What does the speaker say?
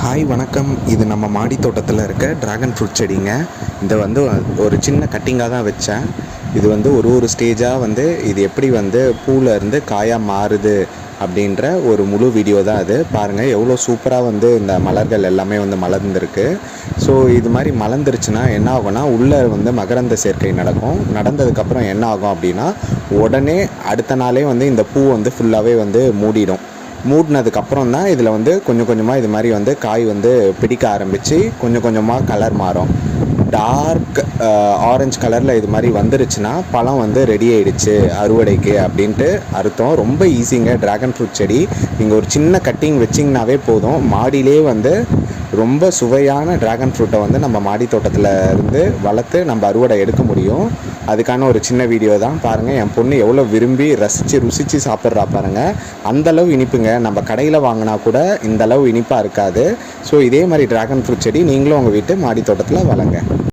Hi வணக்கம். இது நம்ம மாடி தோட்டத்தில் இருக்க ட்ராகன் ஃப்ரூட் செடிங்க. இதை வந்து ஒரு சின்ன கட்டிங்காக தான் வச்சேன். இது வந்து ஒரு ஸ்டேஜாக இது எப்படி பூவில் இருந்து காயாக மாறுது அப்படின்ற ஒரு முழு வீடியோ தான் அது. பாருங்கள் எவ்வளோ சூப்பராக இந்த மலர்கள் எல்லாமே மலர்ந்துருக்கு. ஸோ இது மாதிரி மலர்ந்துருச்சுன்னா என்ன ஆகும்னா உள்ளே மகரந்த சேர்க்கை நடக்கும். நடந்ததுக்கப்புறம் என்ன ஆகும் அப்படின்னா உடனே அடுத்த நாளே இந்த பூ ஃபுல்லாகவே மூடிடும். மூடினதுக்கப்புறம் தான் இதில் கொஞ்சம் கொஞ்சமாக இது மாதிரி காய் பிடிக்க ஆரம்பித்து கொஞ்சம் கொஞ்சமாக கலர் மாறும். டார்க் ஆரஞ்சு கலரில் இது மாதிரி வந்துருச்சுன்னா பழம் ரெடி ஆகிடுச்சு அறுவடைக்கு அப்படின்ட்டு அர்த்தம். ரொம்ப ஈஸிங்க ட்ராகன் ஃப்ரூட் செடி. நீங்கள் ஒரு சின்ன கட்டிங் வச்சிங்கனாவே போதும். மாடியிலே ரொம்ப சுவையான ட்ராகன் ஃப்ரூட்டை நம்ம மாடி தோட்டத்தில் இருந்து வளர்த்து நம்ம அறுவடை எடுக்க முடியும். அதுக்கான ஒரு சின்ன வீடியோ தான் பாருங்கள். என் பொண்ணு எவ்வளோ விரும்பி ருசித்து சாப்பிட்றா பாருங்கள். அந்தளவு இனிப்புங்க. நம்ம கடையில் வாங்கினா கூட இந்தளவு இனிப்பாக இருக்காது. ஸோ இதே மாதிரி ட்ராகன் ஃப்ரூட் செடி நீங்களும் உங்கள் வீட்டு மாடி தோட்டத்தில் வளங்க.